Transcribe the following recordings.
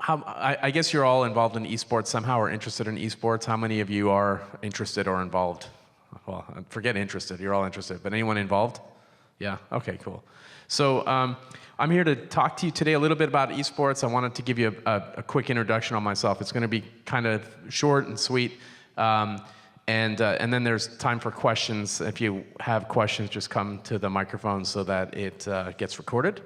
I guess you're all involved in esports somehow or interested in esports. How many of you are interested or involved? Well, forget interested, you're all interested, but anyone involved? Yeah, okay, cool. So I'm here to talk to you today a little bit about esports. I wanted to give you a quick introduction on myself. It's going to be kind of short and sweet, and then there's time for questions. If you have questions, just come to the microphone so that it gets recorded.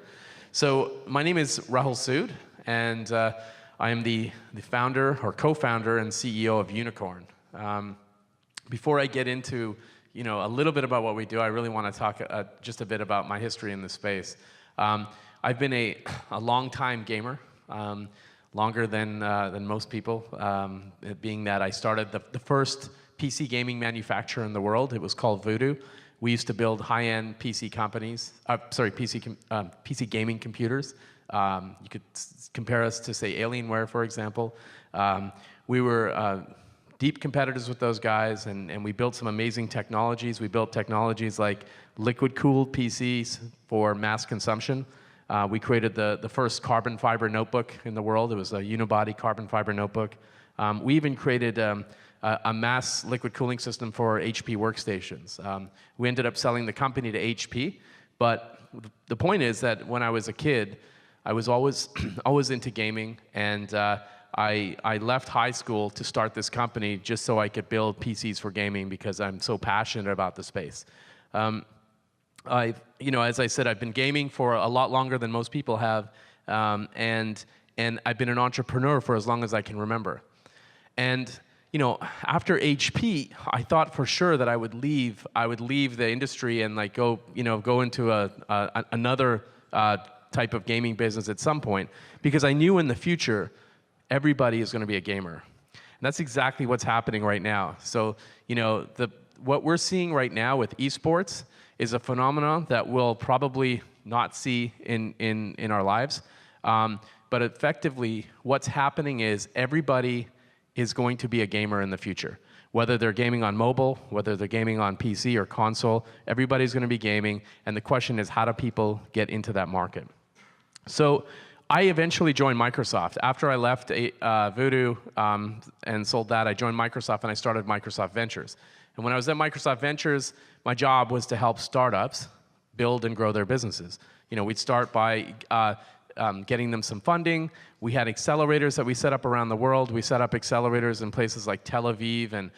So my name is Rahul Sood, and I am the founder or co-founder and CEO of Unicorn. Before I get into a little bit about what we do, I really want to talk just a bit about my history in this space. I've been a long-time gamer, longer than most people, being that I started the first PC gaming manufacturer in the world. It was called Voodoo. We used to build high-end PC companies, PC gaming computers. You could compare us to, say, Alienware, for example. We were deep competitors with those guys, and we built some amazing technologies. We built technologies like liquid-cooled PCs for mass consumption. We created the first carbon fiber notebook in the world. It was a unibody carbon fiber notebook. We even created a mass liquid cooling system for HP workstations. We ended up selling the company to HP, but the point is that when I was a kid, I was always into gaming, and I left high school to start this company just so I could build PCs for gaming because I'm so passionate about the space. As I said, I've been gaming for a lot longer than most people have, and I've been an entrepreneur for as long as I can remember. And after HP, I thought for sure that I would leave the industry and go into another type of gaming business at some point, because I knew in the future everybody is going to be a gamer. And that's exactly what's happening right now. So what we're seeing right now with esports is a phenomenon that we'll probably not see in our lives. But effectively, what's happening is everybody is going to be a gamer in the future. Whether they're gaming on mobile, whether they're gaming on PC or console, everybody's going to be gaming. And the question is, how do people get into that market? So I eventually joined Microsoft. After I left Voodoo and sold that, I joined Microsoft and I started Microsoft Ventures. And when I was at Microsoft Ventures, my job was to help startups build and grow their businesses. We'd start by getting them some funding. We had accelerators that we set up around the world. We set up accelerators in places like Tel Aviv and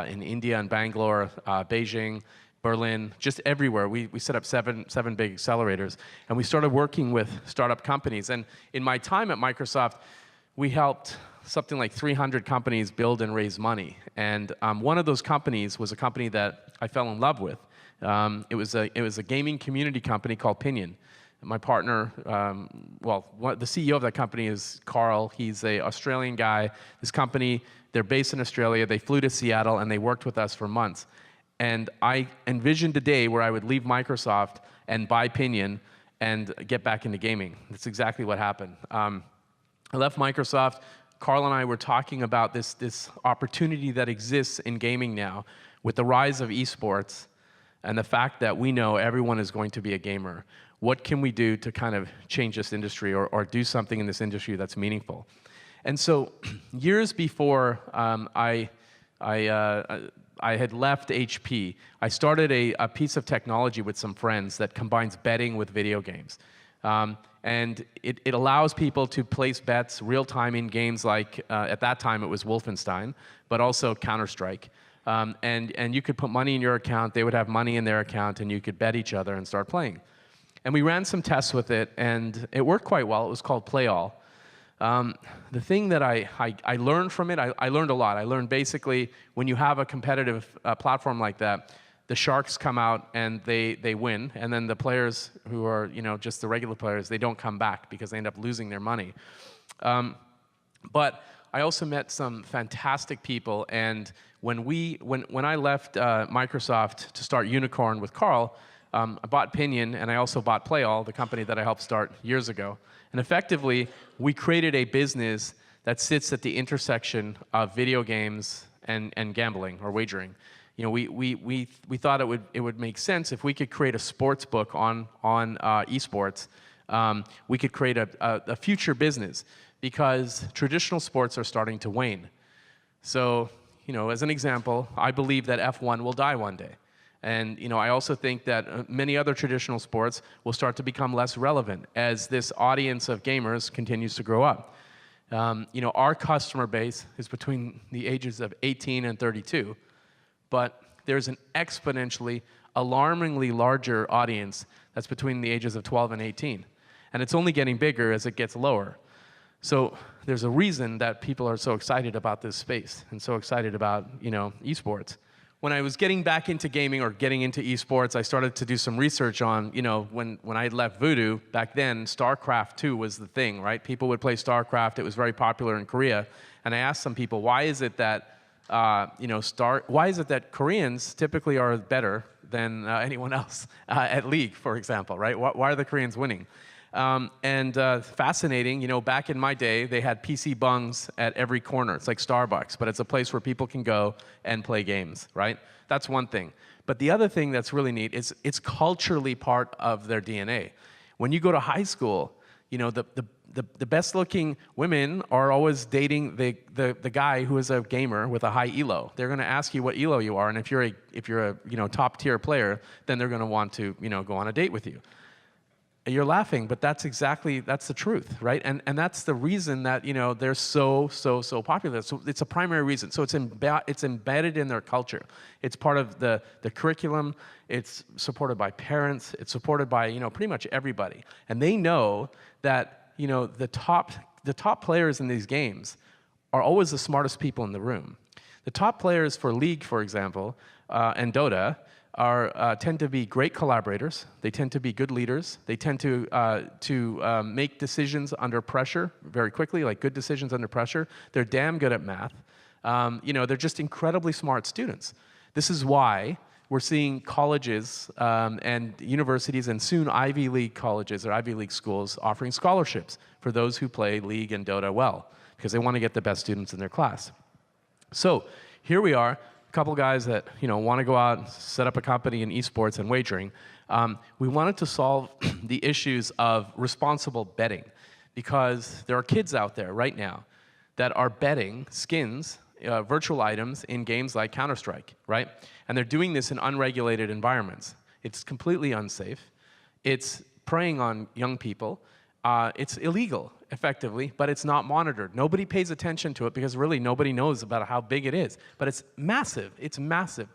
in India and Bangalore, Beijing, Berlin, just everywhere. We set up seven big accelerators, and we started working with startup companies. And in my time at Microsoft, we helped something like 300 companies build and raise money. And one of those companies was a company that I fell in love with. It was a gaming community company called Pinion. My partner, the CEO of that company is Carl. He's an Australian guy. This company, they're based in Australia. They flew to Seattle, and they worked with us for months. And I envisioned a day where I would leave Microsoft and buy Pinion and get back into gaming. That's exactly what happened. I left Microsoft. Carl and I were talking about this opportunity that exists in gaming now with the rise of esports and the fact that we know everyone is going to be a gamer. What can we do to kind of change this industry or do something in this industry that's meaningful? And so years before I had left HP, I started a piece of technology with some friends that combines betting with video games. And it allows people to place bets real-time in games like, at that time it was Wolfenstein, but also Counter-Strike. And you could put money in your account, they would have money in their account, and you could bet each other and start playing. And we ran some tests with it, and it worked quite well. It was called Play All. The thing that I learned from it, I learned a lot. I learned basically when you have a competitive platform like that, the sharks come out and they win, and then the players who are just the regular players, they don't come back because they end up losing their money. But I also met some fantastic people, and when I left Microsoft to start Unicorn with Carl, I bought Pinion, and I also bought PlayAll, the company that I helped start years ago. And effectively, we created a business that sits at the intersection of video games and gambling or wagering. We thought it would make sense if we could create a sports book on esports. We could create a future business, because traditional sports are starting to wane. So, as an example, I believe that F1 will die one day. And, I also think that many other traditional sports will start to become less relevant as this audience of gamers continues to grow up. Our customer base is between the ages of 18 and 32, but there's an exponentially, alarmingly larger audience that's between the ages of 12 and 18. And it's only getting bigger as it gets lower. So there's a reason that people are so excited about this space and so excited about, esports. When I was getting back into gaming or getting into esports, I started to do some research on, when I had left Voodoo, back then, StarCraft 2 was the thing, right? People would play StarCraft. It was very popular in Korea. And I asked some people, why is it that, why is it that Koreans typically are better than anyone else at League, for example, right? Why are the Koreans winning? Fascinating, back in my day, they had PC bungs at every corner. It's like Starbucks, but it's a place where people can go and play games, right? That's one thing. But the other thing that's really neat is it's culturally part of their DNA. When you go to high school, the best-looking women are always dating the guy who is a gamer with a high elo. They're going to ask you what elo you are, and if you're a top-tier player, then they're going to want to go on a date with you. You're laughing, but that's the truth, right? And that's the reason that they're so popular. So it's a primary reason. So it's embedded in their culture. It's part of the curriculum. It's supported by parents. It's supported by pretty much everybody. And they know that the top players in these games are always the smartest people in the room. The top players for League, for example, and Dota, tend to be great collaborators. They tend to be good leaders. They tend to make decisions under pressure very quickly, like good decisions under pressure. They're damn good at math. They're just incredibly smart students. This is why we're seeing colleges and universities and soon Ivy League colleges or Ivy League schools offering scholarships for those who play League and Dota well, because they want to get the best students in their class. So here we are. Couple guys that want to go out and set up a company in esports and wagering. We wanted to solve the issues of responsible betting, because there are kids out there right now that are betting skins, virtual items in games like Counter-Strike, right? And they're doing this in unregulated environments. It's completely unsafe. It's preying on young people. It's illegal, effectively, but it's not monitored. Nobody pays attention to it because really nobody knows about how big it is. But it's massive. It's massive.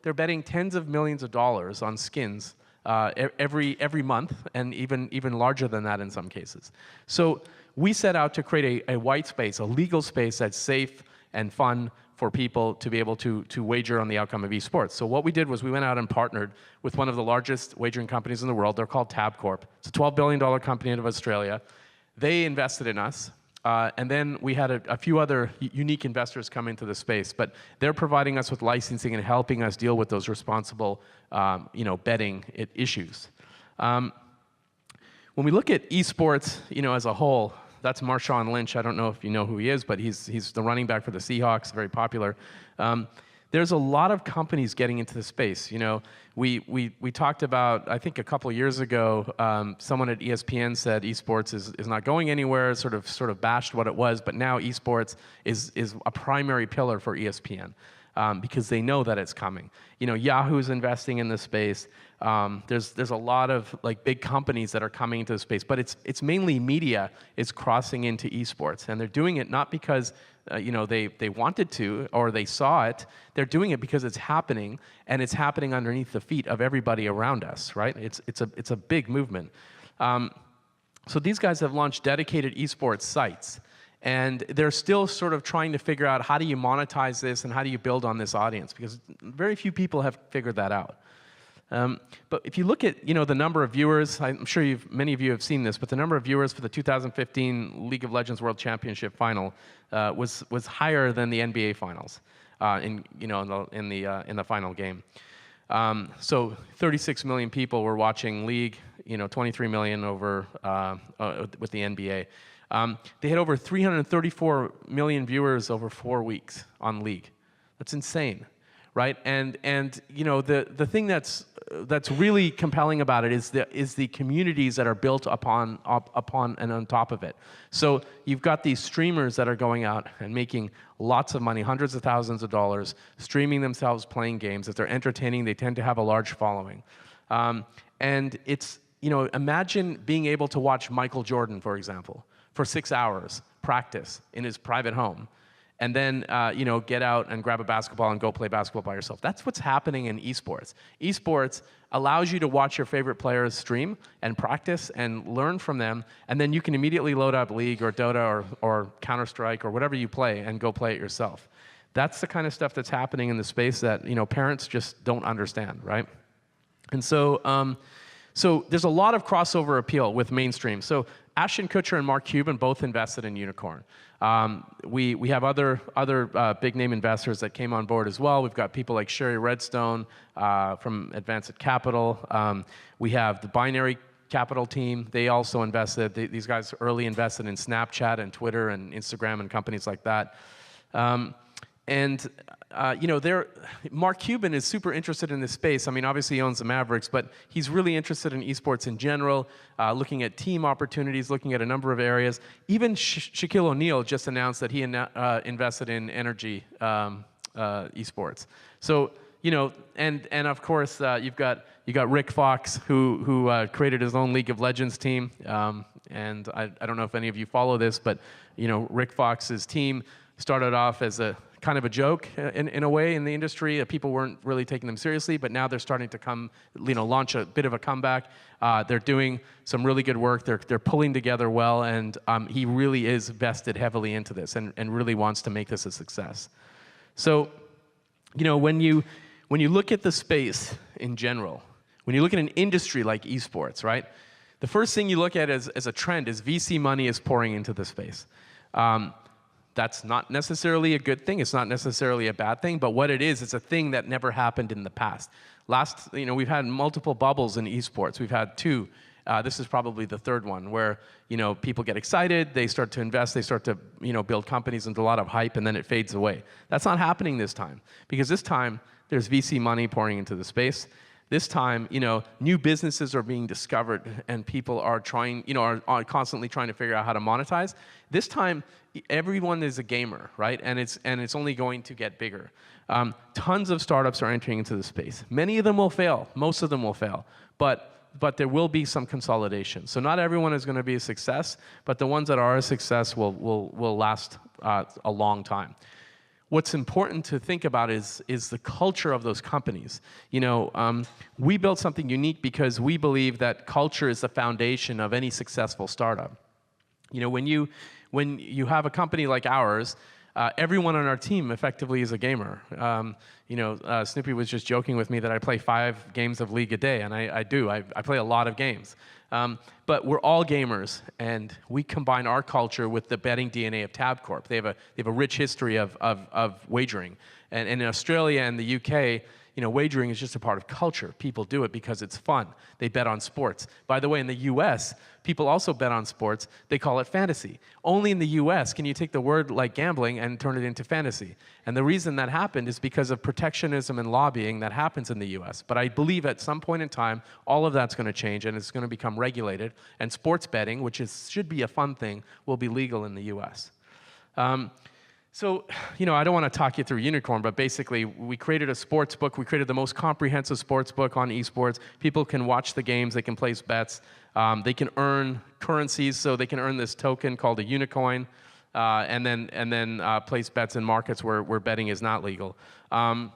They're betting tens of millions of dollars on skins every month, and even larger than that in some cases. So we set out to create a white space, a legal space that's safe and fun for people to be able to wager on the outcome of esports. So what we did was we went out and partnered with one of the largest wagering companies in the world. They're called Tabcorp. It's a $12 billion company out of Australia. They invested in us, and then we had a few other unique investors come into the space, but they're providing us with licensing and helping us deal with those responsible betting issues. When we look at esports as a whole, that's Marshawn Lynch. I don't know if you know who he is, but he's the running back for the Seahawks, very popular. There's a lot of companies getting into the space. We talked about, I think a couple of years ago, someone at ESPN said esports is not going anywhere, sort of bashed what it was, but now esports is a primary pillar for ESPN. Because they know that it's coming. Yahoo's investing in this space. There's a lot of big companies that are coming into the space, but it's mainly media is crossing into esports, and they're doing it not because they wanted to or they saw it. They're doing it because it's happening, and it's happening underneath the feet of everybody around us. Right? It's a big movement. So these guys have launched dedicated esports sites. And they're still sort of trying to figure out how do you monetize this and how do you build on this audience, because very few people have figured that out. But if you look at the number of viewers, I'm sure many of you have seen this, but the number of viewers for the 2015 League of Legends World Championship final was higher than the NBA finals in the final game. So 36 million people were watching League, 23 million over with the NBA. They had over 334 million viewers over 4 weeks on League. That's insane, right? And the thing that's that's really compelling about it is the communities that are built upon and on top of it. So you've got these streamers that are going out and making lots of money, hundreds of thousands of dollars, streaming themselves playing games. If they're entertaining, they tend to have a large following. And it's, imagine being able to watch Michael Jordan, for example, for 6 hours, practice in his private home, and then get out and grab a basketball and go play basketball by yourself. That's what's happening in esports. Esports allows you to watch your favorite players stream and practice and learn from them, and then you can immediately load up League or Dota or Counter-Strike or whatever you play and go play it yourself. That's the kind of stuff that's happening in the space that parents just don't understand, right? And so, so there's a lot of crossover appeal with mainstream. So Ashton Kutcher and Mark Cuban both invested in Unicorn. We have other big name investors that came on board as well. We've got people like Sherry Redstone from Advanced Capital. We have the Binary Capital team. They also invested. These guys early invested in Snapchat and Twitter and Instagram and companies like that. Mark Cuban is super interested in this space. I mean, obviously he owns the Mavericks, but he's really interested in esports in general, looking at team opportunities, looking at a number of areas. Even Shaquille O'Neal just announced that he invested in energy esports. So, and of course, you got Rick Fox, who created his own League of Legends team. And I don't know if any of you follow this, but Rick Fox's team started off as a kind of a joke in a way in the industry. People weren't really taking them seriously, but now they're starting to launch a bit of a comeback. They're doing some really good work. They're pulling together well, and he really is vested heavily into this and really wants to make this a success. So, when you look at the space in general, when you look at an industry like esports, right? The first thing you look at as a trend is VC money is pouring into the space. That's not necessarily a good thing. It's not necessarily a bad thing. But what it is, it's a thing that never happened in the past. We've had multiple bubbles in esports. We've had two. This is probably the third one where, people get excited, they start to invest, they start to, build companies into a lot of hype, and then it fades away. That's not happening this time, because this time there's VC money pouring into the space. This time, new businesses are being discovered, and people are trying, are constantly trying to figure out how to monetize. This time, everyone is a gamer, right? And it's only going to get bigger. Tons of startups are entering into the space. Many of them will fail. Most of them will fail. But there will be some consolidation. So not everyone is going to be a success, but the ones that are a success will last a long time. What's important to think about is the culture of those companies. We built something unique because we believe that culture is the foundation of any successful startup. When you have a company like ours, everyone on our team effectively is a gamer. Snoopy was just joking with me that I play 5 games of League a day, and I do. I play a lot of games. But we're all gamers, and we combine our culture with the betting DNA of Tabcorp. They have a rich history of wagering. And in Australia and the UK, wagering is just a part of culture. People do it because it's fun. They bet on sports. By the way, in the US, people also bet on sports. They call it fantasy. Only in the US can you take the word like gambling and turn it into fantasy. And the reason that happened is because of protectionism and lobbying that happens in the US. But I believe at some point in time, all of that's going to change, and it's going to become regulated. And sports betting, which should be a fun thing, will be legal in the US. So, I don't want to talk you through Unicorn, but basically, we created a sports book. We created the most comprehensive sports book on esports. People can watch the games. They can place bets. They can earn currencies, so they can earn this token called a Unicoin, and then place bets in markets where betting is not legal. One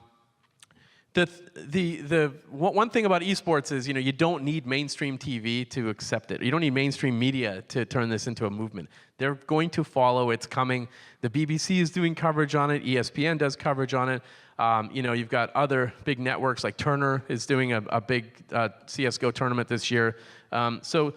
thing about esports is, you don't need mainstream TV to accept it. You don't need mainstream media to turn this into a movement. They're going to follow. It's coming. The BBC is doing coverage on it. ESPN does coverage on it. You've got other big networks like Turner is doing a big CS:GO tournament this year. So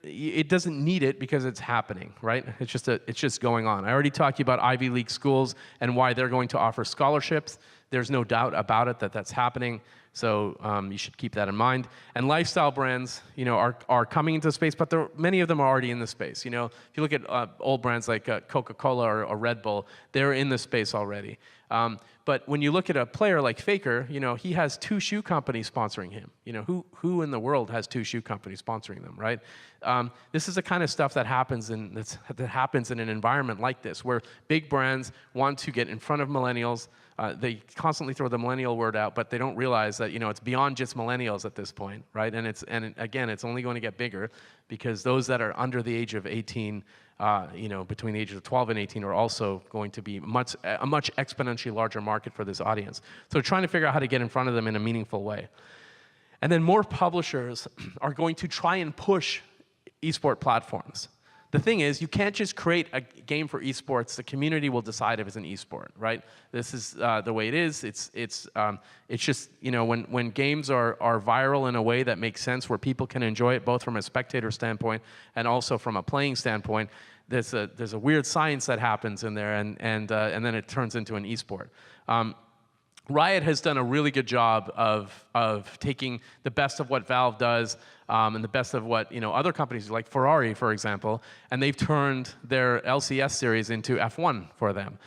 it doesn't need it because it's happening, right? It's just going on. I already talked to you about Ivy League schools and why they're going to offer scholarships. There's no doubt about it that that's happening. So you should keep that in mind. And lifestyle brands, are coming into the space, but many of them are already in the space. If you look at old brands like Coca-Cola or Red Bull, they're in the space already. But when you look at a player like Faker, he has 2 shoe companies sponsoring him. Who in the world has 2 shoe companies sponsoring them, right? This is the kind of stuff that happens that happens in an environment like this, where big brands want to get in front of millennials. They constantly throw the millennial word out, but they don't realize that it's beyond just millennials at this point, right? And again, it's only going to get bigger because those that are under the age of 18, between the ages of 12 and 18, are also going to be a much exponentially larger market for this audience. So trying to figure out how to get in front of them in a meaningful way. And then more publishers are going to try and push esport platforms. The thing is, you can't just create a game for esports. The community will decide if it's an esport, right? This is the way it is. It's just, when games are viral in a way that makes sense, where people can enjoy it both from a spectator standpoint and also from a playing standpoint, there's a weird science that happens in there, and then it turns into an esport. Riot has done a really good job of taking the best of what Valve does and the best of what other companies like Ferrari, for example, and they've turned their LCS series into F1 for them.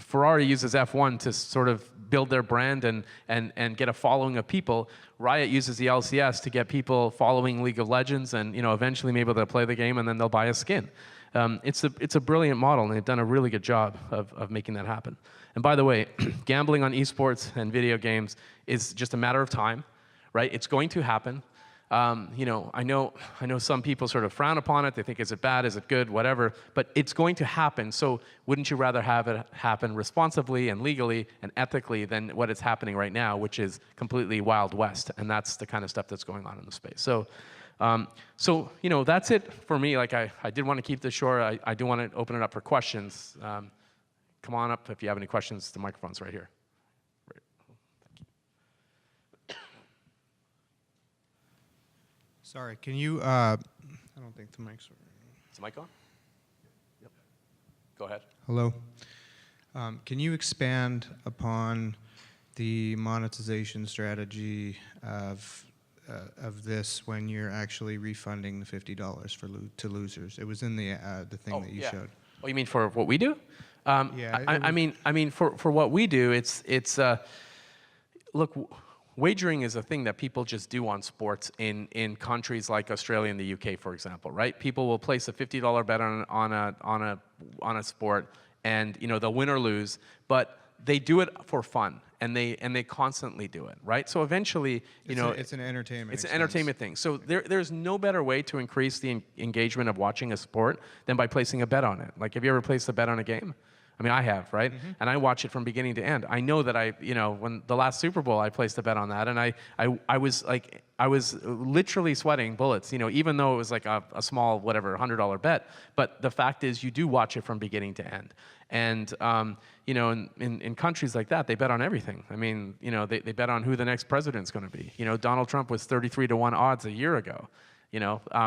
Ferrari uses F1 to sort of build their brand and get a following of people. Riot uses the LCS to get people following League of Legends and eventually maybe they'll play the game and then they'll buy a skin. It's a brilliant model, and they've done a really good job of making that happen. And by the way, gambling on esports and video games is just a matter of time, right? It's going to happen. I know some people sort of frown upon it. They think, is it bad? Is it good? Whatever. But it's going to happen. So wouldn't you rather have it happen responsibly and legally and ethically than what is happening right now, which is completely Wild West? And that's the kind of stuff that's going on in the space. So that's it for me. Like I did want to keep this short. I do want to open it up for questions. Come on up if you have any questions. The microphone's right here. Sorry, can you, I don't think the mic's working. Is the mic on? Yep. Go ahead. Hello. Can you expand upon the monetization strategy of this when you're actually refunding the $50 to losers? It was in the thing that you showed. Oh, you mean for what we do? Yeah. I mean for what we do, it's look. Wagering is a thing that people just do on sports in countries like Australia and the UK, for example, right? People will place a $50 bet on a sport, and they'll win or lose, but they do it for fun, and they constantly do it, right? So eventually, it's an entertainment. It's an entertainment thing. So there's no better way to increase the engagement of watching a sport than by placing a bet on it. Like, have you ever placed a bet on a game? I mean, I have, right? Mm-hmm. And I watch it from beginning to end. I know that when the last Super Bowl, I placed a bet on that, and I was literally sweating bullets, even though it was like a small, whatever, $100 bet. But the fact is, you do watch it from beginning to end. And, in countries like that, they bet on everything. I mean, they bet on who the next president's going to be. Donald Trump was 33-1 odds a year ago.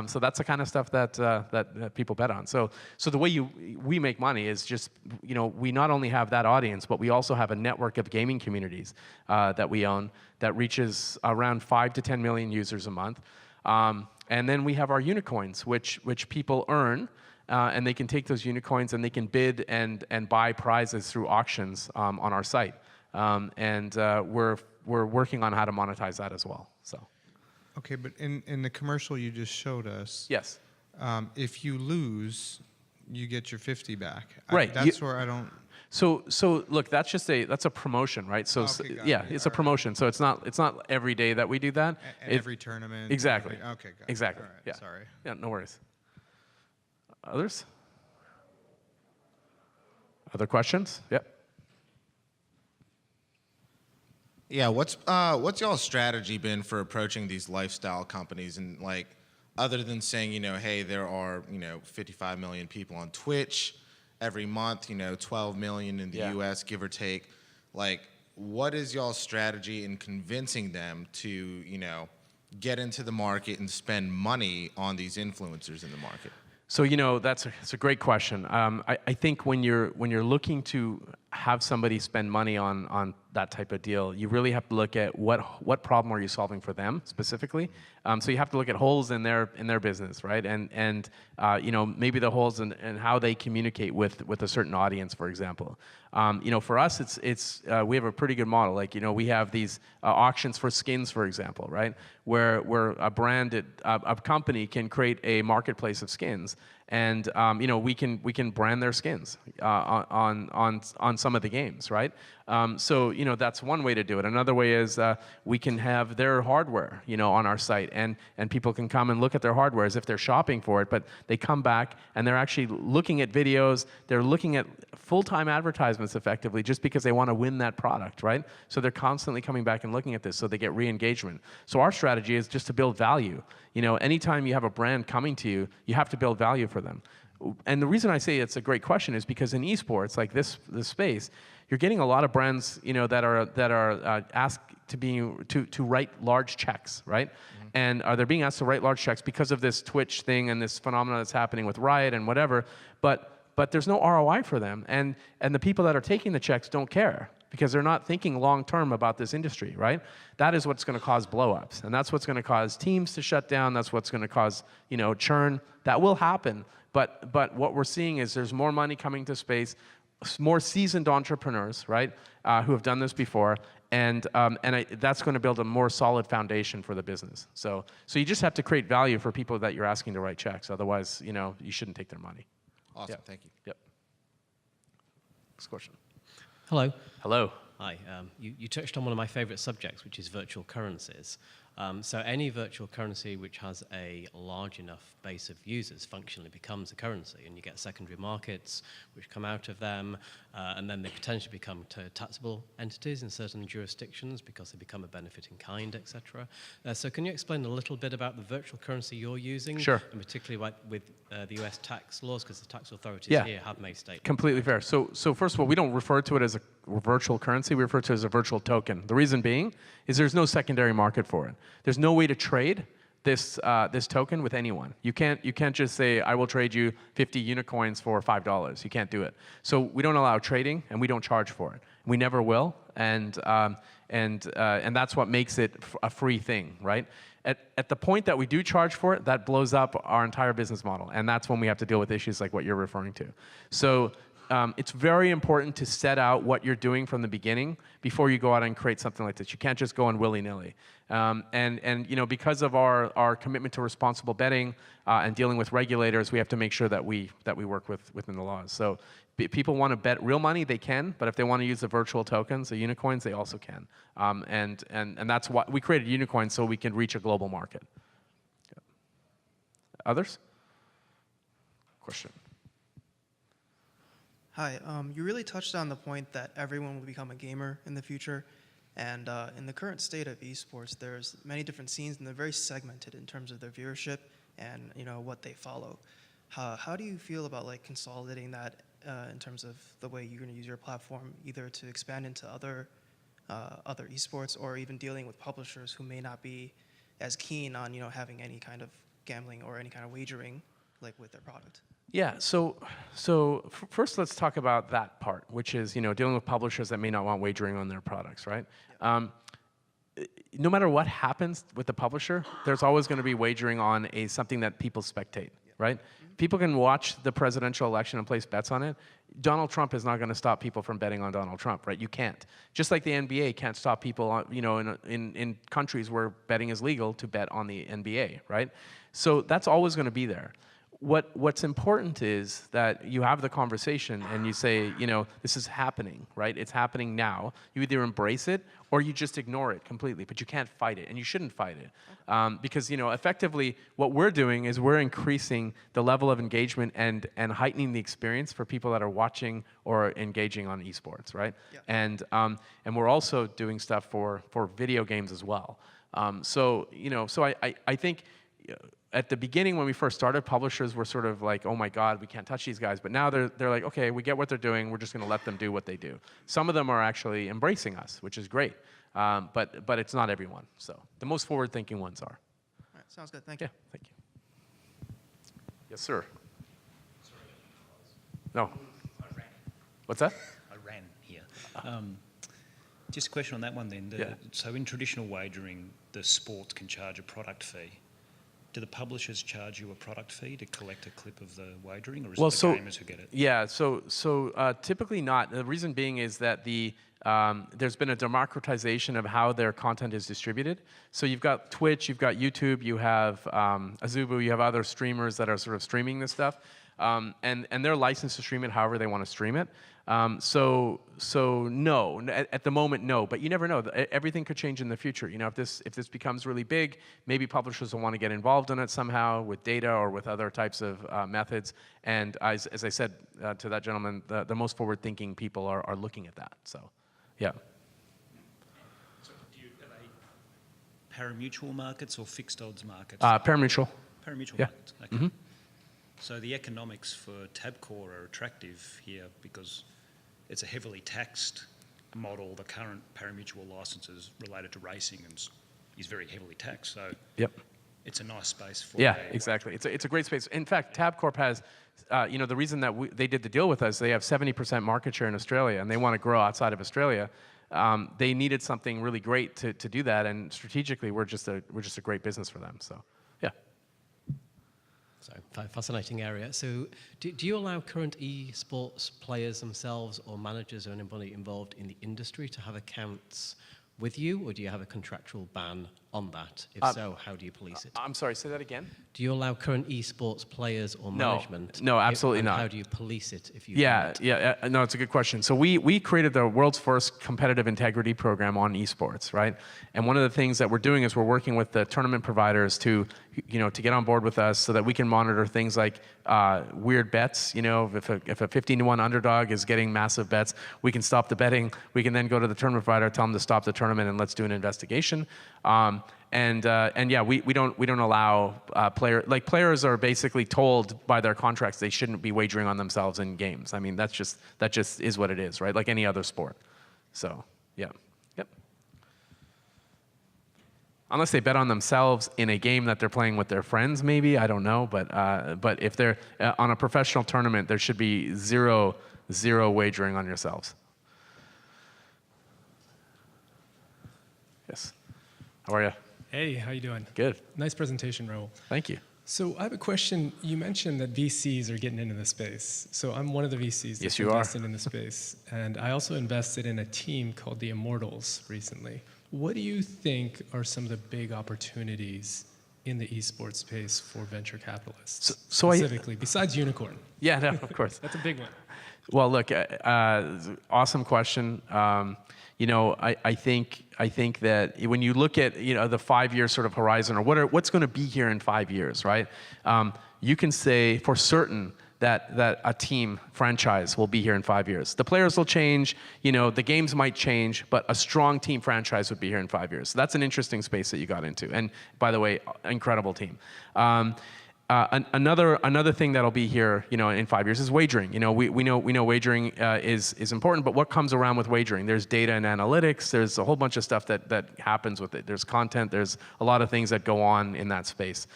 So that's the kind of stuff that people bet on. So the way we make money is just, we not only have that audience, but we also have a network of gaming communities that we own that reaches around 5 to 10 million users a month. And then we have our unicoins, which people earn, and they can take those unicoins and they can bid and buy prizes through auctions on our site. We're working on how to monetize that as well. So. Okay, but in the commercial you just showed us, yes, if you lose, you get your 50 back. Right. That's where I don't. So look, that's a promotion, right? So okay, yeah, it's a promotion. So it's not every day that we do that. Every tournament. Exactly. Okay, got it. Exactly. All right, Yeah. Sorry. Yeah, no worries. Others? Other questions? Yep. Yeah, what's y'all's strategy been for approaching these lifestyle companies, and like, other than saying, hey, there are 55 million people on Twitch every month, 12 million in the US, give or take. Like, what is y'all's strategy in convincing them to get into the market and spend money on these influencers in the market? So that's a great question. I think when you're looking to have somebody spend money on that type of deal, you really have to look at what problem are you solving for them specifically. So you have to look at holes in their business, right? And you know, maybe the holes in how they communicate with a certain audience, for example. You know, for us, it's we have a pretty good model. Like, you know, we have these auctions for skins, for example, right? Where a brand, a company can create a marketplace of skins, and you know, we can brand their skins on some of the games, right? So you know, that's one way to do it. Another way is we can have their hardware, you know, on our site, and people can come and look at their hardware as if they're shopping for it, but they come back and they're actually looking at videos, they're looking at full-time advertisements effectively just because they want to win that product, right? So they're constantly coming back and looking at this, so they get re-engagement. So our strategy is just to build value. You know, anytime you have a brand coming to you, you have to build value for them. And the reason I say it's a great question is because in esports, like this space, you're getting a lot of brands, you know, that are asked to write large checks, right? Mm-hmm. And they're being asked to write large checks because of this Twitch thing and this phenomenon that's happening with Riot and whatever. But there's no ROI for them, and the people that are taking the checks don't care because they're not thinking long term about this industry, right? That is what's going to cause blowups, and that's what's going to cause teams to shut down. That's what's going to cause, you know, churn. That will happen. But what we're seeing is there's more money coming to space, more seasoned entrepreneurs, right, who have done this before, and that's going to build a more solid foundation for the business. So you just have to create value for people that you're asking to write checks. Otherwise, you know, you shouldn't take their money. Awesome, Yeah. thank you. Yep. Next question. Hello. Hello. Hi. You touched on one of my favorite subjects, which is virtual currencies. So any virtual currency which has a large enough base of users functionally becomes a currency, and you get secondary markets which come out of them, and then they potentially become taxable entities in certain jurisdictions because they become a benefit in kind, etc. So can you explain a little bit about the virtual currency you're using? Sure. And particularly like with the US tax laws, because the tax authorities here have made statements. Completely fair. So first of all, we don't refer to it as a virtual currency. We refer to it as a virtual token. The reason being is there's no secondary market for it. There's no way to trade this token with anyone. You can't just say, I will trade you 50 unicoins for $5. You can't do it. So we don't allow trading, and we don't charge for it. We never will, and that's what makes it a free thing, right? At the point that we do charge for it, that blows up our entire business model, and that's when we have to deal with issues like what you're referring to. So it's very important to set out what you're doing from the beginning before you go out and create something like this. You can't just go in willy-nilly. And you know, because of our commitment to responsible betting and dealing with regulators, we have to make sure that we work within the laws. So people want to bet real money, they can, but if they want to use the virtual tokens, the unicoins, they also can. And that's why we created unicoins, so we can reach a global market. Yeah. Others? Question. Hi, you really touched on the point that everyone will become a gamer in the future. And in the current state of esports, there's many different scenes, and they're very segmented in terms of their viewership and, you know, what they follow. How do you feel about like consolidating that in terms of the way you're going to use your platform, either to expand into other esports, or even dealing with publishers who may not be as keen on, you know, having any kind of gambling or any kind of wagering like with their product? Yeah, so first let's talk about that part, which is, you know, dealing with publishers that may not want wagering on their products, right? Yeah. No matter what happens with the publisher, there's always going to be wagering on something that people spectate, right? Mm-hmm. People can watch the presidential election and place bets on it. Donald Trump is not going to stop people from betting on Donald Trump, right? You can't. Just like the NBA can't stop people, you know, in countries where betting is legal to bet on the NBA, right? So that's always going to be there. What's important is that you have the conversation and you say, you know, this is happening, right? It's happening now. You either embrace it or you just ignore it completely, but you can't fight it, and you shouldn't fight it. Because, you know, effectively what we're doing is we're increasing the level of engagement and heightening the experience for people that are watching or engaging on esports, right? Yeah. And we're also doing stuff for video games as well. So, you know, so I think, at the beginning when we first started, publishers were sort of like, oh my God, we can't touch these guys. But now they're like, okay, we get what they're doing. We're just going to let them do what they do. Some of them are actually embracing us, which is great. But it's not everyone. So the most forward-thinking ones are. All right, sounds good. Thank you. Yeah, thank you. Yes, sir. No. I ran. What's that? I ran here. Just a question on that one then. Yeah. So in traditional wagering, the sports can charge a product fee. Do the publishers charge you a product fee to collect a clip of the wagering, or is it the gamers who get it? Yeah, so typically not. The reason being is that there's been a democratization of how their content is distributed. So you've got Twitch, you've got YouTube, you have Azubu, you have other streamers that are sort of streaming this stuff, and they're licensed to stream it however they want to stream it. So no, at the moment, no. But you never know. Everything could change in the future. You know, if this becomes really big, maybe publishers will want to get involved in it somehow with data or with other types of methods. And as I said to that gentleman, the most forward-thinking people are looking at that. So, yeah. So are they parimutuel markets or fixed odds markets? Parimutuel. Parimutuel Yeah. markets. Okay. Mm-hmm. So the economics for Tabcorp are attractive here because it's a heavily taxed model. The current parimutuel licenses related to racing is very heavily taxed. So Yep. it's a nice space for. Yeah, exactly. It's a great space. In fact, Tabcorp has, the reason that they did the deal with us, they have 70% market share in Australia, and they want to grow outside of Australia. They needed something really great to do that, and strategically, we're just a great business for them. So, yeah. So, fascinating area. So, do you allow current esports players themselves or managers or anybody involved in the industry to have accounts with you, or do you have a contractual ban on that? If so, how do you police it? I'm sorry, say that again? Do you allow current esports players or management? No, absolutely not. How do you police it if you Yeah, no, it's a good question. So we created the world's first competitive integrity program on esports, right? And one of the things that we're doing is we're working with the tournament providers to get on board with us so that we can monitor things like weird bets. You know, if a 15-1 underdog is getting massive bets, we can stop the betting. We can then go to the tournament provider, tell them to stop the tournament, and let's do an investigation. And yeah, we don't allow players are basically told by their contracts they shouldn't be wagering on themselves in games. I mean, that just is what it is, right? Like any other sport. So yeah, yep. Unless they bet on themselves in a game that they're playing with their friends, maybe, I don't know. But if they're on a professional tournament, there should be zero wagering on yourselves. Yes. How are you? Hey, how you doing? Good. Nice presentation, Raul. Thank you. So I have a question. You mentioned that VCs are getting into the space. So I'm one of the VCs that's invested in the space. And I also invested in a team called the Immortals recently. What do you think are some of the big opportunities in the esports space for venture capitalists, specifically, besides unicorn? Yeah, no, of course. That's a big one. Well, look, awesome question. I think that when you look at the 5-year sort of horizon, or what's going to be here in 5 years, right? You can say for certain that a team franchise will be here in 5 years. The players will change, the games might change, but a strong team franchise would be here in 5 years. So that's an interesting space that you got into. And by the way, incredible team. Another thing that'll be here, in 5 years is wagering. We know wagering is important, but what comes around with wagering? There's data and analytics. There's a whole bunch of stuff that happens with it. There's content. There's a lot of things that go on in that space.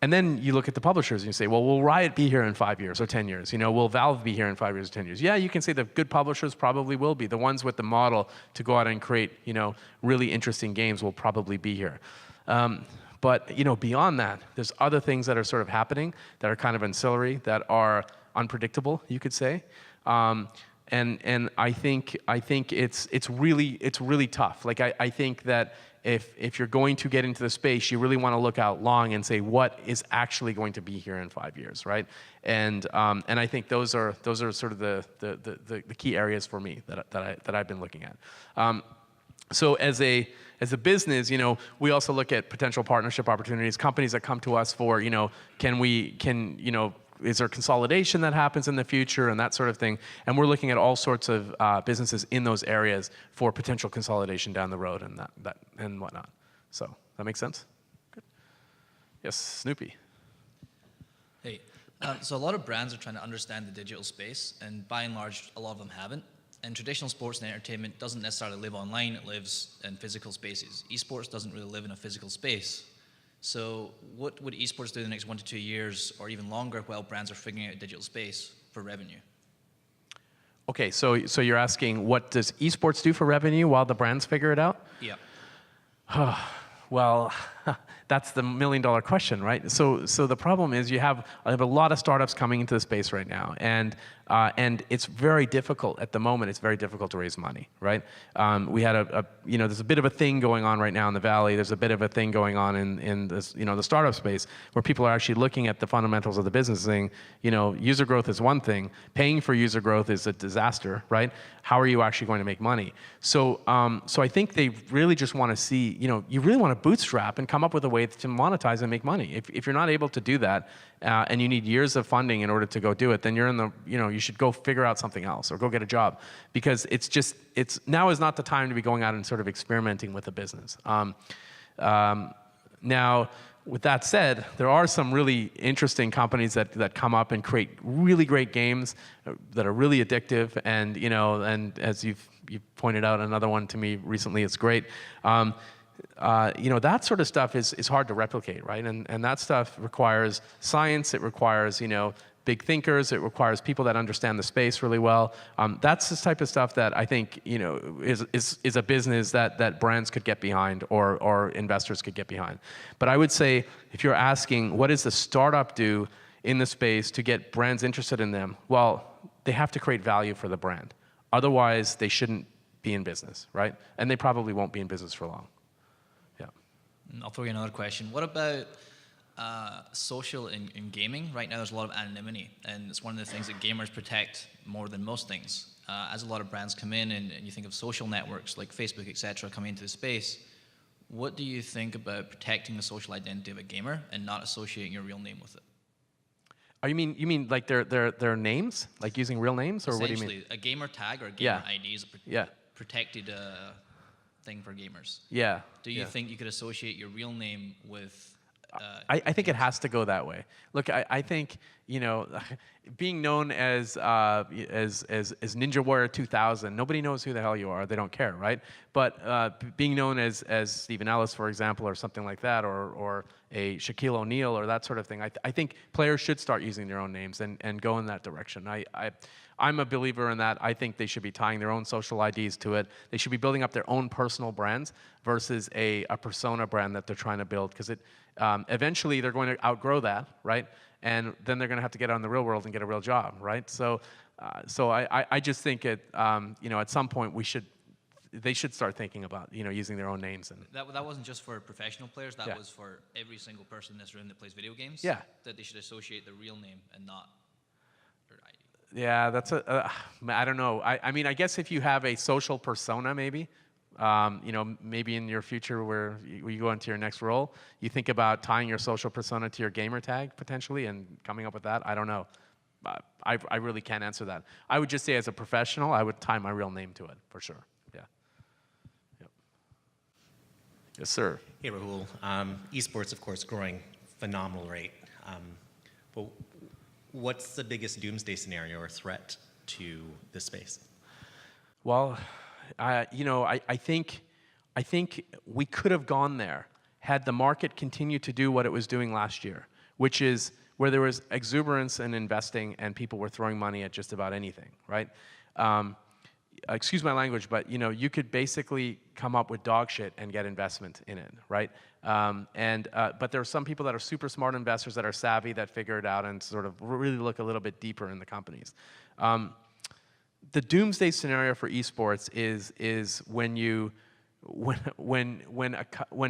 And then you look at the publishers and you say, well, will Riot be here in 5 years or 10 years? Will Valve be here in 5 years or 10 years? Yeah, you can say the good publishers probably will be. The ones with the model to go out and create, really interesting games will probably be here. But beyond that, there's other things that are sort of happening that are kind of ancillary, that are unpredictable, you could say. And I think it's really tough. Like I think that if you're going to get into the space, you really want to look out long and say what is actually going to be here in 5 years, right? And I think those are sort of the key areas for me that I've been looking at. So as a business, we also look at potential partnership opportunities, companies that come to us for, is there consolidation that happens in the future and that sort of thing. And we're looking at all sorts of businesses in those areas for potential consolidation down the road and that and whatnot. So that makes sense? Good. Yes, Snoopy. Hey, so a lot of brands are trying to understand the digital space, and by and large, a lot of them haven't. And traditional sports and entertainment doesn't necessarily live online, it lives in physical spaces. Esports doesn't really live in a physical space. So what would esports do in the next 1 to 2 years, or even longer, while brands are figuring out a digital space for revenue? Okay, so you're asking, what does esports do for revenue while the brands figure it out? Yeah. Well, that's the million-dollar question, right? So the problem is I have a lot of startups coming into the space right now, and it's very difficult at the moment. It's very difficult to raise money, right? We had there's a bit of a thing going on right now in the Valley. There's a bit of a thing going on in this, the startup space, where people are actually looking at the fundamentals of the business, saying, user growth is one thing, paying for user growth is a disaster, right? How are you actually going to make money? So I think they really just want to see, you really want to bootstrap and come up with a way to monetize and make money. If you're not able to do that, and you need years of funding in order to go do it, then you're in the, you should go figure out something else or go get a job, because now is not the time to be going out and sort of experimenting with a business. Now, with that said, there are some really interesting companies that come up and create really great games that are really addictive, and and as you've pointed out, another one to me recently, it's great. That sort of stuff is hard to replicate, right? And that stuff requires science. It requires big thinkers. It requires people that understand the space really well. That's the type of stuff that I think is a business that brands could get behind, or investors could get behind. But I would say, if you're asking what does the startup do in the space to get brands interested in them, well, they have to create value for the brand. Otherwise, they shouldn't be in business, right? And they probably won't be in business for long. I'll throw you another question. What about social in gaming? Right now there's a lot of anonymity, and it's one of the things that gamers protect more than most things. As a lot of brands come in, and you think of social networks like Facebook, etc., coming into the space, what do you think about protecting the social identity of a gamer and not associating your real name with it? Oh, you mean like their names, like using real names, or what do you mean? Essentially, a gamer tag or a gamer ID is a protected thing for gamers. Yeah. Do you think you could associate your real name with? I think it has to go that way. Look, I think being known as Ninja Warrior 2000, nobody knows who the hell you are. They don't care, right? But being known as Stephen Ellis, for example, or something like that, or a Shaquille O'Neal or that sort of thing, I think players should start using their own names and go in that direction. I'm a believer in that. I think they should be tying their own social IDs to it. They should be building up their own personal brands versus a persona brand that they're trying to build, because eventually they're going to outgrow that, right? And then they're going to have to get out in the real world and get a real job, right? So I just think at some point they should start thinking about using their own names. And that wasn't just for professional players. That was for every single person in this room that plays video games. Yeah. That they should associate their real name and not their ID. Yeah, that's I don't know. I mean, I guess if you have a social persona, maybe, maybe in your future where you go into your next role, you think about tying your social persona to your gamer tag potentially and coming up with that. I don't know. I really can't answer that. I would just say, as a professional, I would tie my real name to it for sure. Yeah. Yep. Yes, sir. Hey, Rahul. Esports, of course, growing phenomenal rate. But what's the biggest doomsday scenario or threat to this space? Well, I think we could have gone there had the market continued to do what it was doing last year, which is where there was exuberance in investing and people were throwing money at just about anything, right? Excuse my language, but you could basically come up with dog shit and get investment in it, right? But there are some people that are super smart investors that are savvy, that figure it out and sort of really look a little bit deeper in the companies. The doomsday scenario for esports is when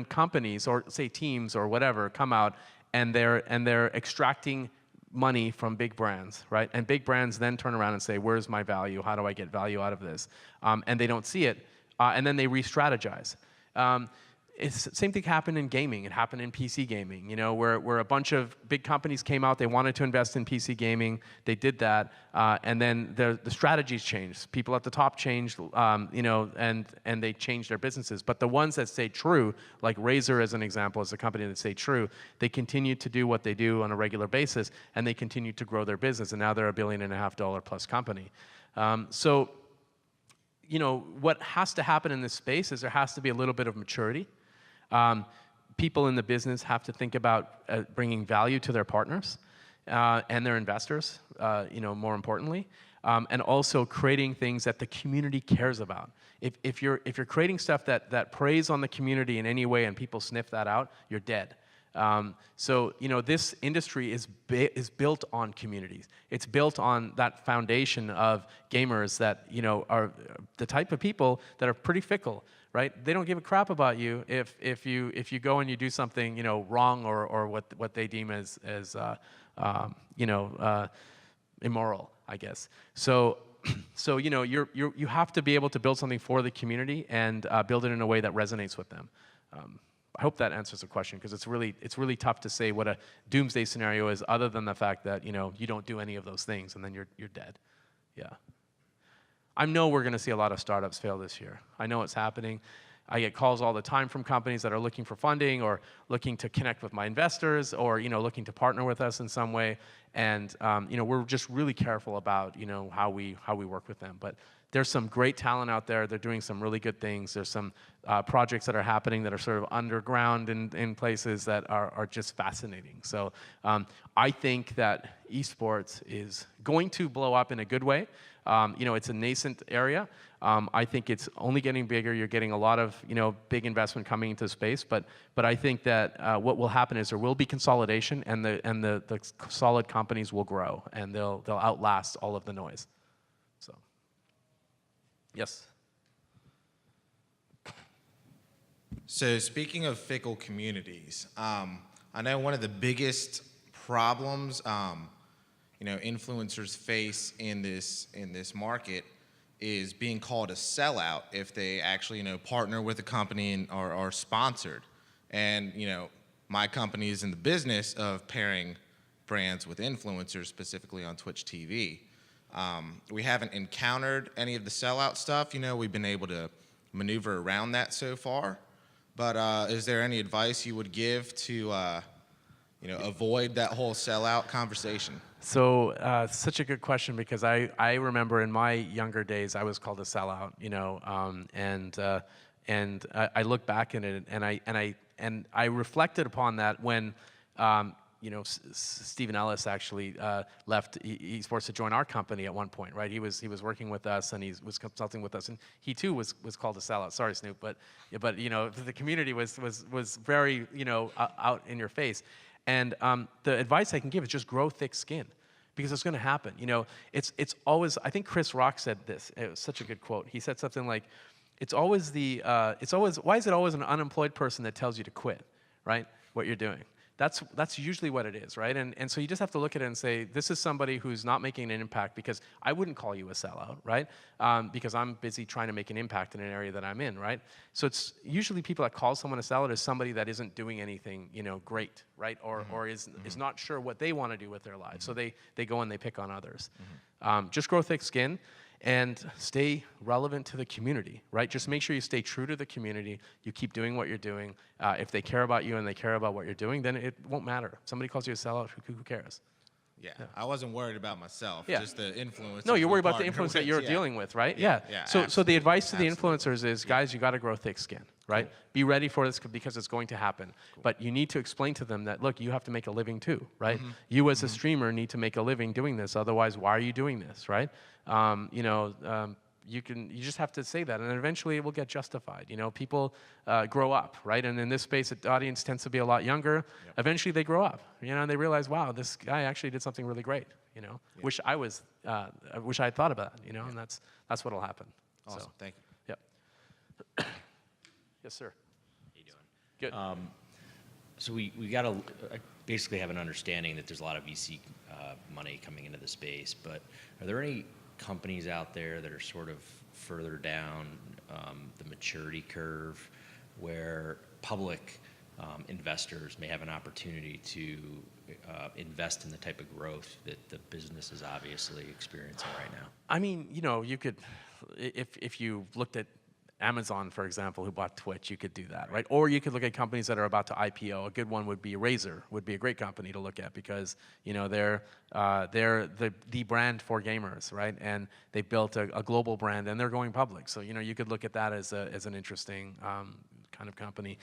companies, or say teams or whatever, come out and they're extracting money from big brands, right? And big brands then turn around and say, "Where's my value? How do I get value out of this?" And they don't see it, and then they re-strategize. It's the same thing happened in gaming. It happened in PC gaming, where a bunch of big companies came out. They wanted to invest in PC gaming. They did that, and then the strategies changed. People at the top changed, and they changed their businesses. But the ones that stayed true, like Razer as an example, is a company that stayed true. They continued to do what they do on a regular basis, and they continued to grow their business. And now they're a $1.5 billion plus company. What has to happen in this space is there has to be a little bit of maturity. People in the business have to think about bringing value to their partners and their investors, more importantly. and also creating things that the community cares about. If you're creating stuff that preys on the community in any way and people sniff that out, you're dead. So this industry is built on communities. It's built on that foundation of gamers that are the type of people that are pretty fickle, right? They don't give a crap about you if you go and you do something wrong or what they deem as immoral, I guess. So you have to be able to build something for the community and build it in a way that resonates with them. I hope that answers the question, because it's really tough to say what a doomsday scenario is, other than the fact that you don't do any of those things and then you're dead. Yeah. I know we're going to see a lot of startups fail this year. I know it's happening. I get calls all the time from companies that are looking for funding or looking to connect with my investors or looking to partner with us in some way. And we're just really careful about how we work with them. But there's some great talent out there. They're doing some really good things. There's some projects that are happening that are sort of underground in places that are just fascinating. So I think that esports is going to blow up in a good way. It's a nascent area. I think it's only getting bigger. You're getting a lot of big investment coming into space. But I think that what will happen is there will be consolidation, and the solid companies will grow, and they'll outlast all of the noise. So, yes. So speaking of fickle communities, I know one of the biggest problems influencers face in this market is being called a sellout if they actually partner with a company and are sponsored. And my company is in the business of pairing brands with influencers, specifically on Twitch TV. We haven't encountered any of the sellout stuff. We've been able to maneuver around that so far. But is there any advice you would give to avoid that whole sellout conversation? So such a good question, because I remember in my younger days I was called a sellout, and I look back at it and I reflected upon that when Stephen Ellis actually left Esports to join our company at one point, right? He was working with us and he was consulting with us, and he too was called a sellout. Sorry, Snoop, but the community was very out in your face. And the advice I can give is just grow thick skin, because it's going to happen. It's always, I think Chris Rock said this. It was such a good quote. He said something like, why is it always an unemployed person that tells you to quit, right? What you're doing. That's usually what it is, right? And so you just have to look at it and say, this is somebody who's not making an impact, because I wouldn't call you a sellout, right? Because I'm busy trying to make an impact in an area that I'm in, right? So it's usually people that call someone a sellout is somebody that isn't doing anything, great, right? Or is not sure what they want to do with their lives. So they go and they pick on others. Just grow thick skin and stay relevant to the community, right? Just make sure you stay true to the community. You keep doing what you're doing. If they care about you and they care about what you're doing, then it won't matter. If somebody calls you a sellout, who cares? Yeah, I wasn't worried about myself, just the influence. No, you're worried about the influence that you're dealing with, right? Yeah. So the advice to the influencers is, guys, you got to grow thick skin, right? Cool. Be ready for this, because it's going to happen. Cool. But you need to explain to them that, look, you have to make a living too, right? You as a streamer need to make a living doing this. Otherwise, why are you doing this, right? You just have to say that, and then eventually it will get justified. People grow up, right? And in this space, the audience tends to be a lot younger. Yep. Eventually, they grow up, and they realize, wow, this guy actually did something really great. Yep. Wish I had thought about it, and that's what'll happen. Awesome, so, thank you. Yep. Yes, sir. How you doing? Good. So we got to basically have an understanding that there's a lot of VC money coming into the space, but are there any companies out there that are sort of further down the maturity curve, where public investors may have an opportunity to invest in the type of growth that the business is obviously experiencing right now? I mean, you could, if you looked at Amazon, for example, who bought Twitch, you could do that, right? Or you could look at companies that are about to IPO. A good one would be Razer, would be a great company to look at, because they're the brand for gamers, right? And they built a global brand, and they're going public. So you could look at that as an interesting kind kind of company.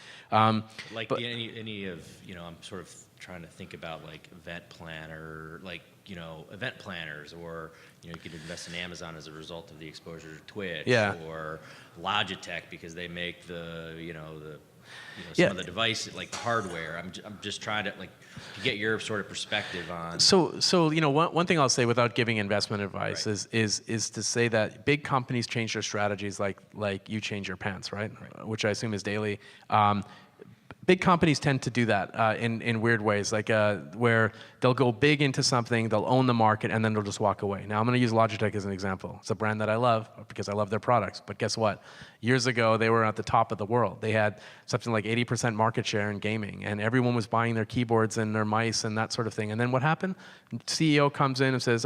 Like but- any of, I'm sort of trying to think about like event planner, like, event planners, or, you could invest in Amazon as a result of the exposure to Twitch, Yeah. or Logitech because they make some Yeah. of the devices, like the hardware. I'm just trying to to get your sort of perspective on. So one thing I'll say without giving investment advice is to say that big companies change their strategies like you change your pants, right? Which I assume is daily. Big companies tend to do that in weird ways, like where they'll go big into something, they'll own the market, and then they'll just walk away. Now, I'm going to use Logitech as an example. It's a brand that I love because I love their products. But guess what? Years ago, they were at the top of the world. They had something like 80% market share in gaming, and everyone was buying their keyboards and their mice and that sort of thing. And then what happened? CEO comes in and says,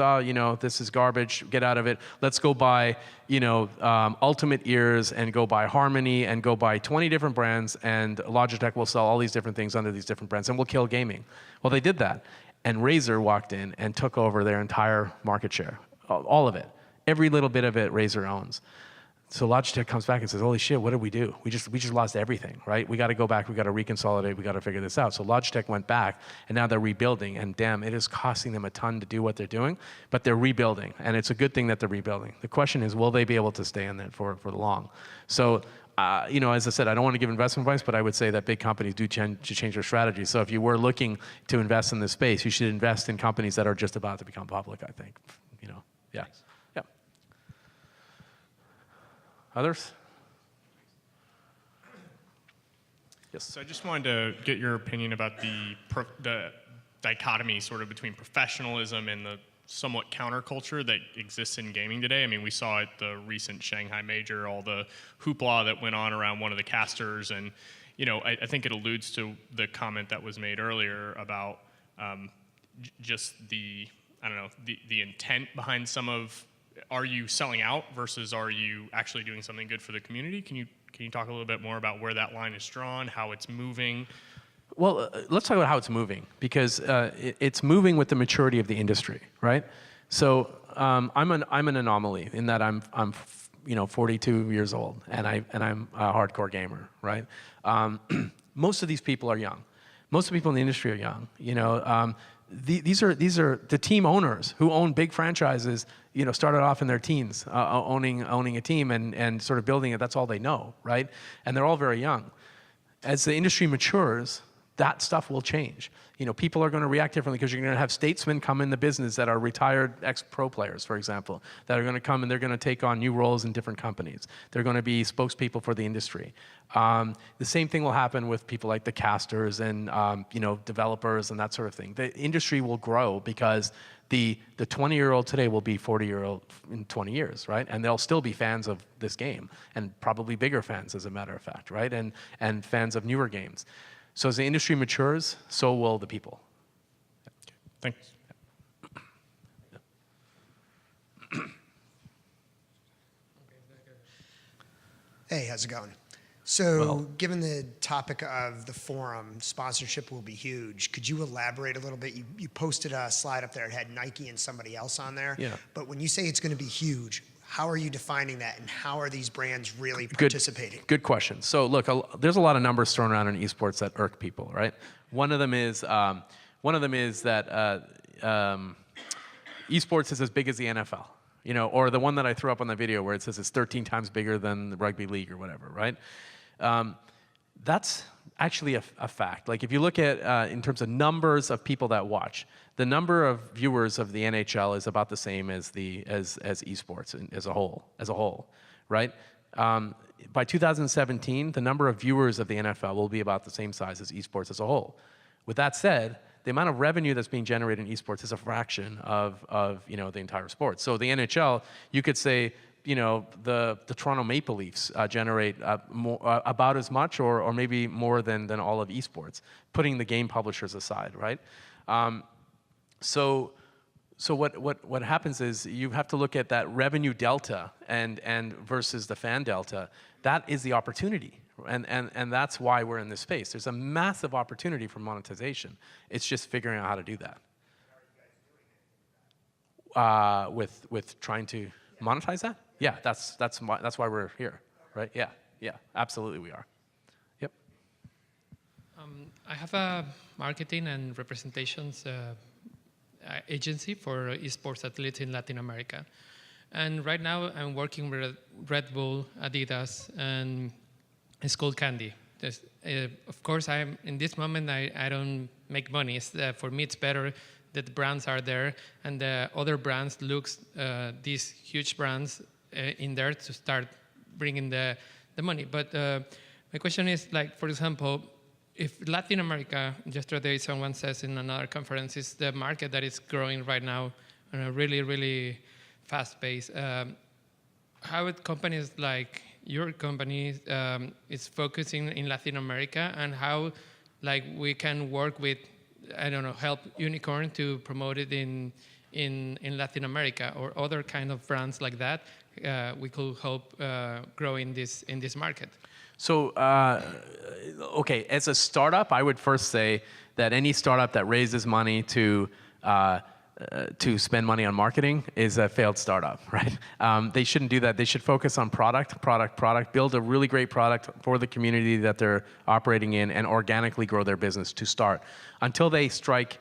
this is garbage, get out of it. Let's go buy, Ultimate Ears and go buy Harmony and go buy 20 different brands, and Logitech will sell all these different things under these different brands, and we'll kill gaming. Well, they did that. And Razer walked in and took over their entire market share, all of it. Every little bit of it Razer owns. So Logitech comes back and says, holy shit, what did we do? We just lost everything, right? We got to go back, we got to reconsolidate, we got to figure this out. So Logitech went back, and now they're rebuilding, and damn, it is costing them a ton to do what they're doing, but they're rebuilding, and it's a good thing that they're rebuilding. The question is, will they be able to stay in there for the long? So, as I said, I don't want to give investment advice, but I would say that big companies do change their strategy. So if you were looking to invest in this space, you should invest in companies that are just about to become public, I think. Yeah. Yeah. Others? Yes. So I just wanted to get your opinion about the dichotomy sort of between professionalism and the somewhat counterculture that exists in gaming today. I mean, we saw at the recent Shanghai Major, all the hoopla that went on around one of the casters, and I think it alludes to the comment that was made earlier about just the intent behind some of, are you selling out versus are you actually doing something good for the community? Can you talk a little bit more about where that line is drawn, how it's moving? Well, let's talk about how it's moving, because it's moving with the maturity of the industry, right? So I'm an anomaly in that I'm 42 years old, and I'm a hardcore gamer, right? Most of these people are young. Most of the people in the industry are young. These are the team owners who own big franchises. Started off in their teens, owning a team and sort of building it. That's all they know, right? And they're all very young. As the industry matures, that stuff will change. People are going to react differently because you're going to have statesmen come in the business that are retired ex-pro players, for example, that are going to come and they're going to take on new roles in different companies. They're going to be spokespeople for the industry. The same thing will happen with people like the casters and developers and that sort of thing. The industry will grow because the 20-year-old today will be 40-year-old in 20 years, right? And they'll still be fans of this game, and probably bigger fans, as a matter of fact, right? And fans of newer games. So as the industry matures, so will the people. Thanks. Hey, how's it going? So, given the topic of the forum, sponsorship will be huge. Could you elaborate a little bit? You posted a slide up there. It had Nike and somebody else on there. Yeah. But when you say it's going to be huge, how are you defining that, and how are these brands really participating? Good question. So look, there's a lot of numbers thrown around in esports that irk people, right? One of them is that esports is as big as the NFL, or the one that I threw up on the video where it says it's 13 times bigger than the rugby league or whatever, right? That's actually a fact. Like if you look at in terms of numbers of people that watch, the number of viewers of the NHL is about the same as esports as a whole, right? By 2017, the number of viewers of the NFL will be about the same size as esports as a whole. With that said, the amount of revenue that's being generated in esports is a fraction of the entire sport. So the NHL, you could say, the Toronto Maple Leafs generate about as much or maybe more than all of esports, putting the game publishers aside, right? So what happens is you have to look at that revenue delta and versus the fan delta. That is the opportunity, and that's why we're in this space. There's a massive opportunity for monetization. It's just figuring out how to do that. With trying to monetize that? Yeah, that's why we're here, right? Yeah, absolutely we are. Yep. I have a marketing and representations agency for esports athletes in Latin America. And right now I'm working with Red Bull, Adidas, and Skull Candy. Of course, in this moment, I don't make money. For me, it's better that the brands are there and the other brands looks these huge brands in there to start bringing the money. But my question is, like, for example, if Latin America, yesterday someone says in another conference, is the market that is growing right now on a really, really fast pace, how would companies like your company is focusing in Latin America, and how like we can work with, I don't know, help Unicorn to promote it in Latin America or other kind of brands like that, we could help grow in this market? So, okay, as a startup, I would first say that any startup that raises money to spend money on marketing is a failed startup, right? They shouldn't do that. They should focus on product, build a really great product for the community that they're operating in, and organically grow their business to start until they strike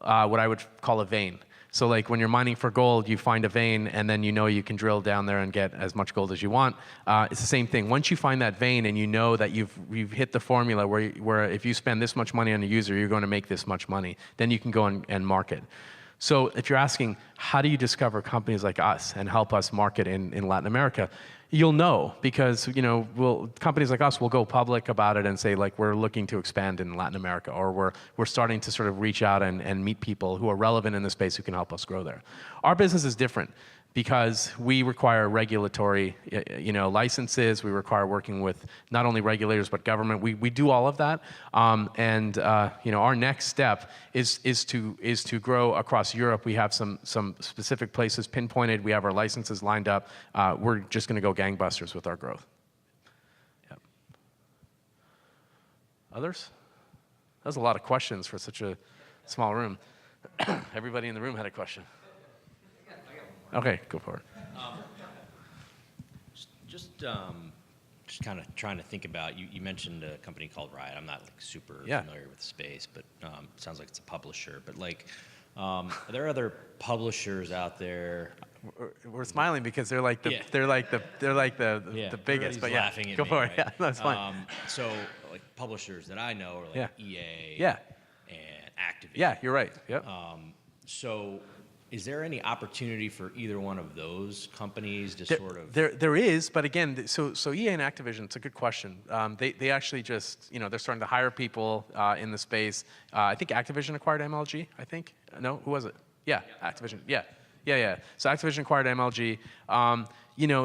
what I would call a vein. So like when you're mining for gold, you find a vein and then you know you can drill down there and get as much gold as you want. It's the same thing. Once you find that vein and you know that you've hit the formula where if you spend this much money on a user, you're going to make this much money, then you can go and market. So if you're asking, how do you discover companies like us and help us market in Latin America? You'll know, because companies like us will go public about it and say, like, we're looking to expand in Latin America, or we're starting to sort of reach out and meet people who are relevant in the space who can help us grow there. Our business is different because we require regulatory licenses. We require working with not only regulators but government. We do all of that, our next step is to grow across Europe. We have some specific places pinpointed. We have our licenses lined up. We're just going to go gangbusters with our growth. Yep. Others? That was a lot of questions for such a small room. Everybody in the room had a question. Okay, go for it. Just kind of trying to think about, you mentioned a company called Riot. I'm not like super familiar with the space, but sounds like it's a publisher. But like, are there other publishers out there? We're smiling because they're like the biggest. But laughing at go me, for right? it. Yeah, that's fine. So like publishers that I know are like EA and Activision. Yeah, you're right. Yep. So is there any opportunity for either one of those companies to sort of? There is, but again, so EA and Activision, it's a good question. They actually just, they're starting to hire people in the space. I think Activision acquired MLG, I think. No, who was it? Yeah, Activision. Yeah. So Activision acquired MLG.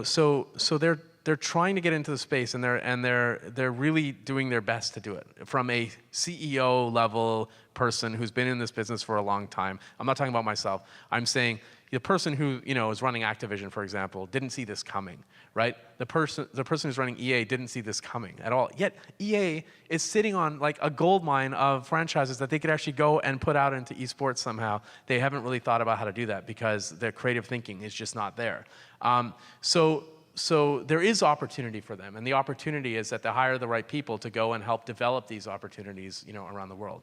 So they're trying to get into the space, and they're really doing their best to do it. From a CEO level person who's been in this business for a long time. I'm not talking about myself. I'm saying the person who is running Activision, for example, didn't see this coming, right? The person who's running EA didn't see this coming at all. Yet EA is sitting on like a gold mine of franchises that they could actually go and put out into esports somehow. They haven't really thought about how to do that because their creative thinking is just not there. So there is opportunity for them, and the opportunity is that they hire the right people to go and help develop these opportunities, around the world.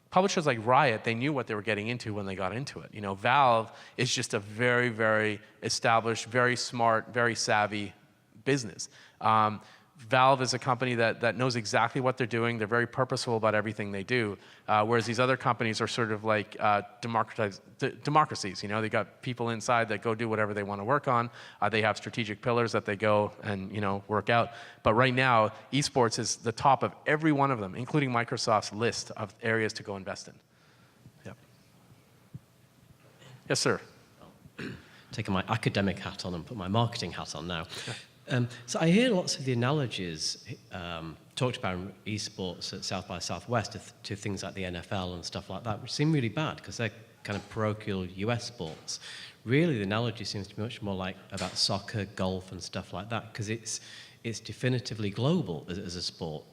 Publishers like Riot, they knew what they were getting into when they got into it. Valve is just a very, very established, very smart, very savvy business. Valve is a company that knows exactly what they're doing. They're very purposeful about everything they do, whereas these other companies are sort of like democracies. They got people inside that go do whatever they want to work on. They have strategic pillars that they go and work out. But right now, esports is the top of every one of them, including Microsoft's list of areas to go invest in. Yep. Yes, sir. Taking my academic hat on and put my marketing hat on now. So I hear lots of the analogies talked about in esports at South by Southwest to things like the NFL and stuff like that, which seem really bad because they're kind of parochial US sports. Really, the analogy seems to be much more like about soccer, golf, and stuff like that because it's definitively global as a sport.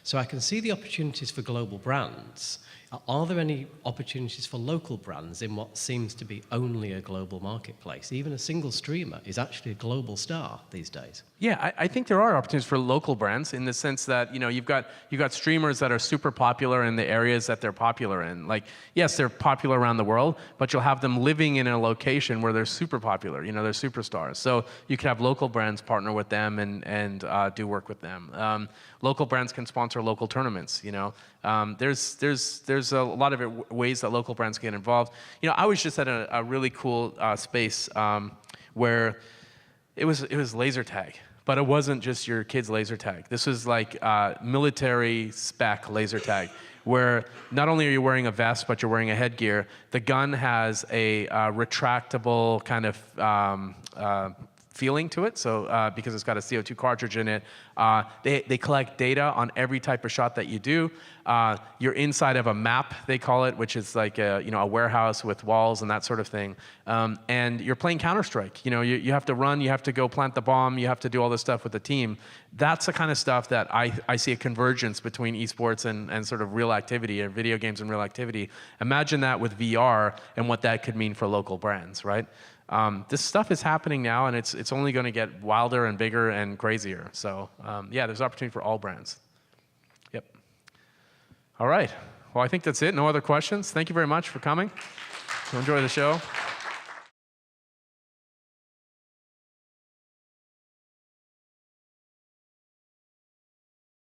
So I can see the opportunities for global brands. are there any opportunities for local brands in what seems to be only a global marketplace? Even a single streamer is actually a global star these days. Yeah, I think there are opportunities for local brands in the sense that, you know, you've got streamers that are super popular in the areas that they're popular in. Like, yes, they're popular around the world, but you'll have them living in a location where they're super popular, you know, they're superstars. So you could have local brands partner with them and do work with them. Local brands can sponsor local tournaments, you know. There's a lot of ways that local brands get involved. You know, I was just at a really cool space where it was laser tag. But it wasn't just your kid's laser tag. This was like military spec laser tag, where not only are you wearing a vest, but you're wearing a headgear. The gun has a retractable kind of feeling to it, so because it's got a CO2 cartridge in it. They collect data on every type of shot that you do. You're inside of a map, they call it, which is like a warehouse with walls and that sort of thing. And you're playing Counter-Strike. You know, you have to run, you have to go plant the bomb, you have to do all this stuff with the team. That's the kind of stuff that I see a convergence between esports and sort of real activity, or video games and real activity. Imagine that with VR and what that could mean for local brands, right? This stuff is happening now, and it's only going to get wilder and bigger and crazier. So yeah, there's opportunity for all brands. Yep. All right. Well, I think that's it. No other questions. Thank you very much for coming. Enjoy the show.